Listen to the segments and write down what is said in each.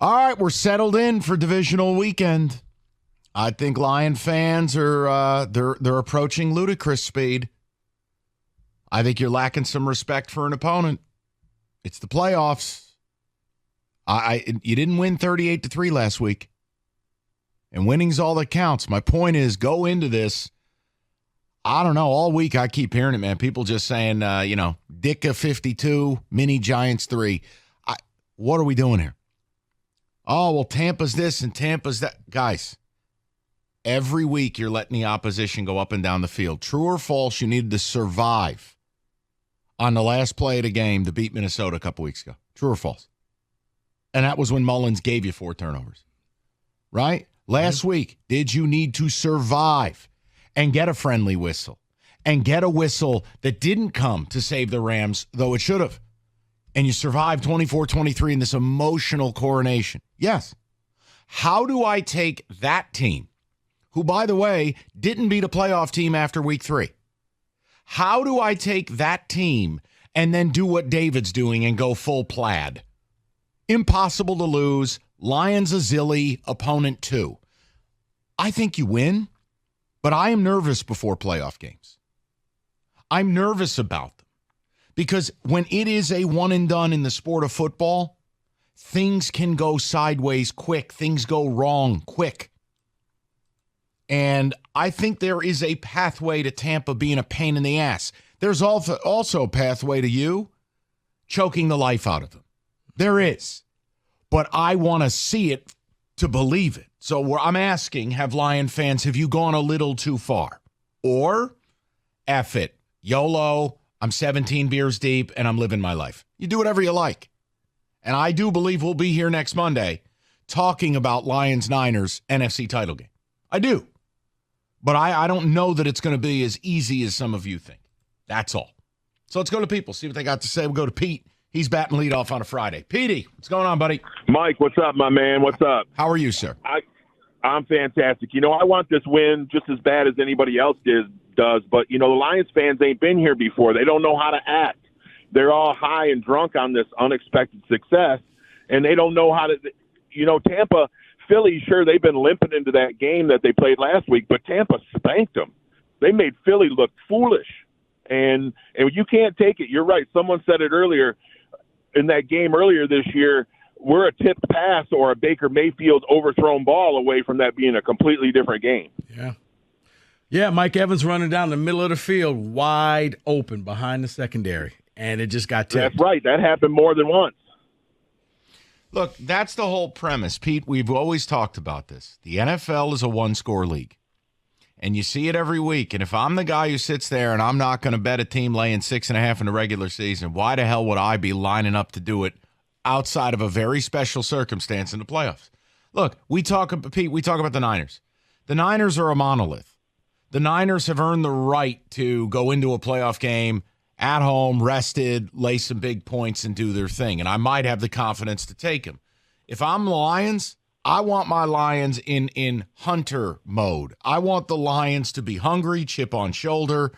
All right, we're settled in for divisional weekend. I think Lion fans are they're approaching ludicrous speed. I think you're lacking some respect for an opponent. It's the playoffs. You didn't win 38-3 last week. And winning's all that counts. My point is, go into this. I don't know. All week I keep hearing it, man. People just saying, Dicka 52, Mini Giants 3. What are we doing here? Oh, well, Tampa's this and Tampa's that. Guys, every week you're letting the opposition go up and down the field. True or false, you needed to survive on the last play of the game to beat Minnesota a couple weeks ago. True or false? And that was when Mullins gave you 4 turnovers. Right? Last week, did you need to survive and get a friendly whistle and get a whistle that didn't come to save the Rams, though it should have? And you survived 24-23 in this emotional coronation. Yes. How do I take that team, who, by the way, didn't beat a playoff team after week 3? How do I take that team and then do what David's doing and go full plaid? Impossible to lose. Lions a zilly, opponent 2. I think you win, but I am nervous before playoff games. I'm nervous about them because when it is a one and done in the sport of football, things can go sideways quick. Things go wrong quick. And I think there is a pathway to Tampa being a pain in the ass. There's also a pathway to you choking the life out of them. There is. But I want to see it to believe it. So I'm asking, have Lion fans, have you gone a little too far? Or, F it, YOLO, I'm 17 beers deep, and I'm living my life. You do whatever you like. And I do believe we'll be here next Monday talking about Lions-Niners NFC title game. I do. But I don't know that it's going to be as easy as some of you think. That's all. So let's go to people, see what they got to say. We'll go to Pete. He's batting leadoff on a Friday. Petey, what's going on, buddy? Mike, what's up, my man? What's up? How are you, sir? I'm fantastic. I want this win just as bad as anybody else does, but, the Lions fans ain't been here before. They don't know how to act. They're all high and drunk on this unexpected success, and they don't know how to Tampa, Philly, sure, they've been limping into that game that they played last week, but Tampa spanked them. They made Philly look foolish, and you can't take it. You're right. Someone said it earlier. In that game earlier this year, we're a tipped pass or a Baker Mayfield overthrown ball away from that being a completely different game. Yeah, Mike Evans running down the middle of the field wide open behind the secondary, and it just got tipped. That's right. That happened more than once. Look, that's the whole premise. Pete, we've always talked about this. The NFL is a one-score league, and you see it every week. And if I'm the guy who sits there and I'm not going to bet a team laying 6.5 in the regular season, why the hell would I be lining up to do it outside of a very special circumstance in the playoffs? Look, Pete, we talk about the Niners. The Niners are a monolith. The Niners have earned the right to go into a playoff game at home, rested, lay some big points, and do their thing. And I might have the confidence to take them. If I'm the Lions, I want my Lions in hunter mode. I want the Lions to be hungry, chip on shoulder.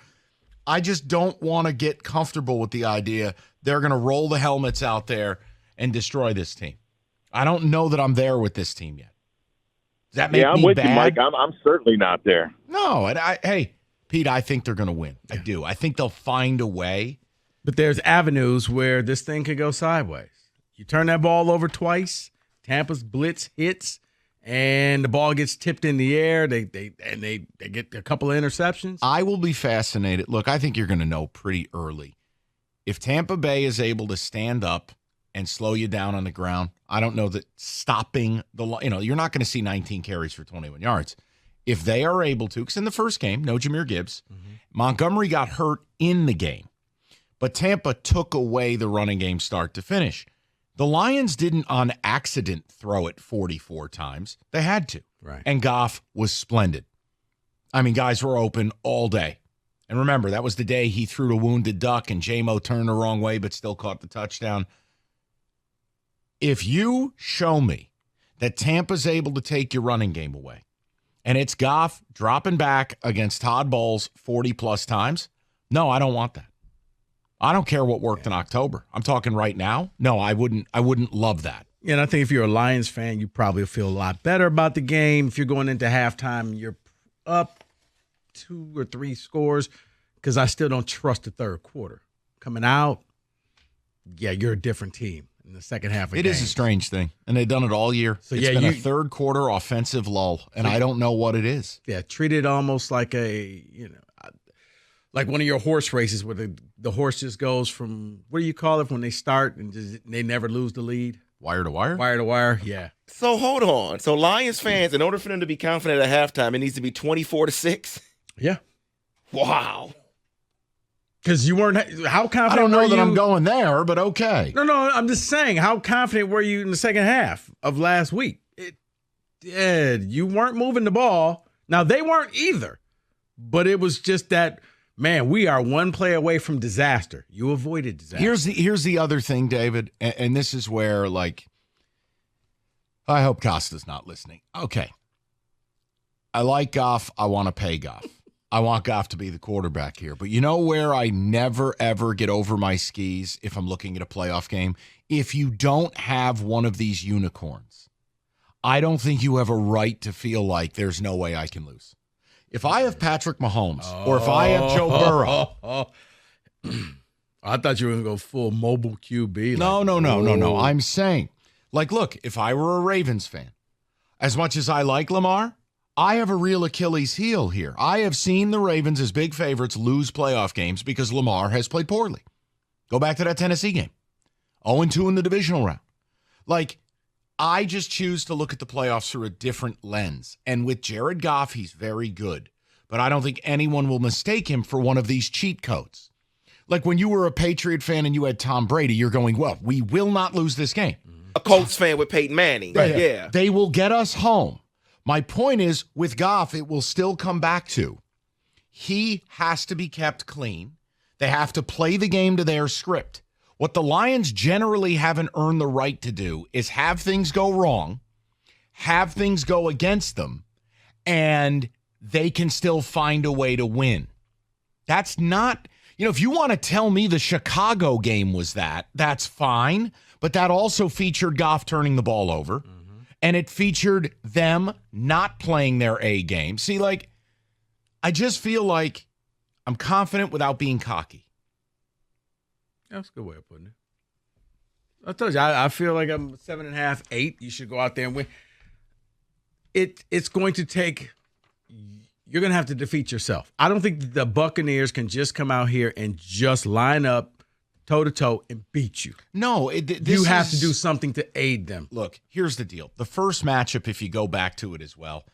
I just don't want to get comfortable with the idea they're going to roll the helmets out there and destroy this team. I don't know that I'm there with this team yet. Does that make me bad? Yeah, I'm with you, Mike. I'm certainly not there. No, and hey, Pete, I think they're going to win. I do. I think they'll find a way. But there's avenues where this thing could go sideways. You turn that ball over twice, Tampa's blitz hits, and the ball gets tipped in the air. They get a couple of interceptions. I will be fascinated. Look, I think you're going to know pretty early. If Tampa Bay is able to stand up and slow you down on the ground, I don't know that stopping you're not going to see 19 carries for 21 yards. If they are able to, because in the first game, no Jahmyr Gibbs, Montgomery got hurt in the game, but Tampa took away the running game start to finish. The Lions didn't on accident throw it 44 times. They had to. Right. And Goff was splendid. I mean, guys were open all day. And remember, that was the day he threw to wounded duck and J-Mo turned the wrong way but still caught the touchdown. If you show me that Tampa's able to take your running game away, and it's Goff dropping back against Todd Bowles 40-plus times, no, I don't want that. I don't care what worked in October. I'm talking right now. No, I wouldn't love that. And I think if you're a Lions fan, you probably feel a lot better about the game. If you're going into halftime, you're up 2 or 3 scores, because I still don't trust the third quarter. Coming out, yeah, you're a different team in the second half of the game. It is a strange thing, and they've done it all year. So, it's been a third quarter offensive lull, and I don't know what it is. Yeah, treat it almost like like one of your horse races where the horse just goes from, what do you call it when they start and they never lose the lead? Wire to wire? Wire to wire, yeah. So hold on. So Lions fans, in order for them to be confident at halftime, it needs to be 24-6? Yeah. Wow. Because you weren't, how confident I don't know were that you? I'm going there, but okay. No, I'm just saying, how confident were you in the second half of last week? You weren't moving the ball. Now, they weren't either, but it was just that, man, we are one play away from disaster. You avoided disaster. Here's the other thing, David, and this is where, like, I hope Costa's not listening. Okay. I like Goff. I want to pay Goff. I want Goff to be the quarterback here. But you know where I never, ever get over my skis if I'm looking at a playoff game? If you don't have one of these unicorns, I don't think you have a right to feel like there's no way I can lose. If I have Patrick Mahomes or if I have Joe Burrow. I thought you were going to go full mobile QB. No. I'm saying, like, look, if I were a Ravens fan, as much as I like Lamar, I have a real Achilles heel here. I have seen the Ravens as big favorites lose playoff games because Lamar has played poorly. Go back to that Tennessee game. 0-2 in the divisional round. Like, I just choose to look at the playoffs through a different lens. And with Jared Goff, he's very good. But I don't think anyone will mistake him for one of these cheat codes. Like when you were a Patriot fan and you had Tom Brady, you're going, well, we will not lose this game. A Colts fan with Peyton Manning. Right. Yeah. They will get us home. My point is, with Goff, it will still come back to he has to be kept clean. They have to play the game to their script. What the Lions generally haven't earned the right to do is have things go wrong, have things go against them, and they can still find a way to win. That's not, if you want to tell me the Chicago game was that's fine, but that also featured Goff turning the ball over, and it featured them not playing their A game. See, like, I just feel like I'm confident without being cocky. That's a good way of putting it. I told you, I feel like I'm 7.5, 8. You should go out there and win. It's going to take, you're going to have to defeat yourself. I don't think the Buccaneers can just come out here and just line up toe-to-toe and beat you. No. You have to do something to aid them. Look, here's the deal. The first matchup, if you go back to it as well,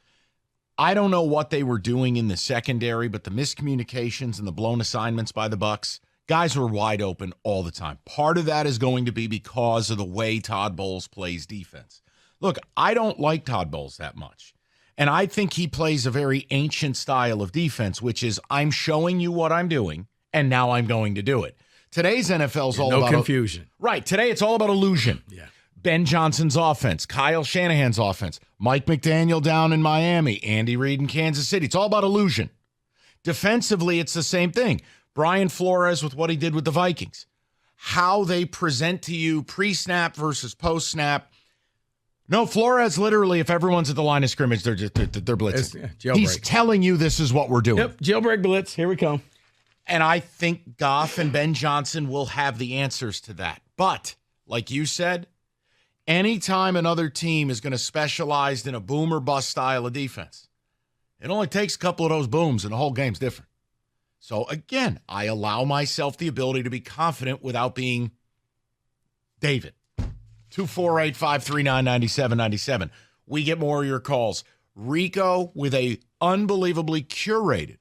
I don't know what they were doing in the secondary, but the miscommunications and the blown assignments by the Bucs, guys were wide open all the time. Part of that is going to be because of the way Todd Bowles plays defense. Look, I don't like Todd Bowles that much. And I think he plays a very ancient style of defense, which is I'm showing you what I'm doing, and now I'm going to do it. Today's NFL is all about confusion. Right. Today it's all about illusion. Yeah. Ben Johnson's offense, Kyle Shanahan's offense, Mike McDaniel down in Miami, Andy Reid in Kansas City. It's all about illusion. Defensively, it's the same thing. Brian Flores with what he did with the Vikings. How they present to you pre-snap versus post-snap. No, Flores literally, if everyone's at the line of scrimmage, they're blitzing. He's telling you this is what we're doing. Yep, jailbreak blitz. Here we come. And I think Goff and Ben Johnson will have the answers to that. But, like you said, anytime another team is going to specialize in a boom or bust style of defense, it only takes a couple of those booms and the whole game's different. So, again, I allow myself the ability to be confident without being David. 248-539-9797. We get more of your calls. Rico with a unbelievably curated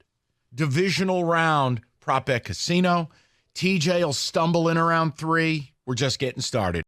divisional round prop bet casino. TJ will stumble in around 3. We're just getting started.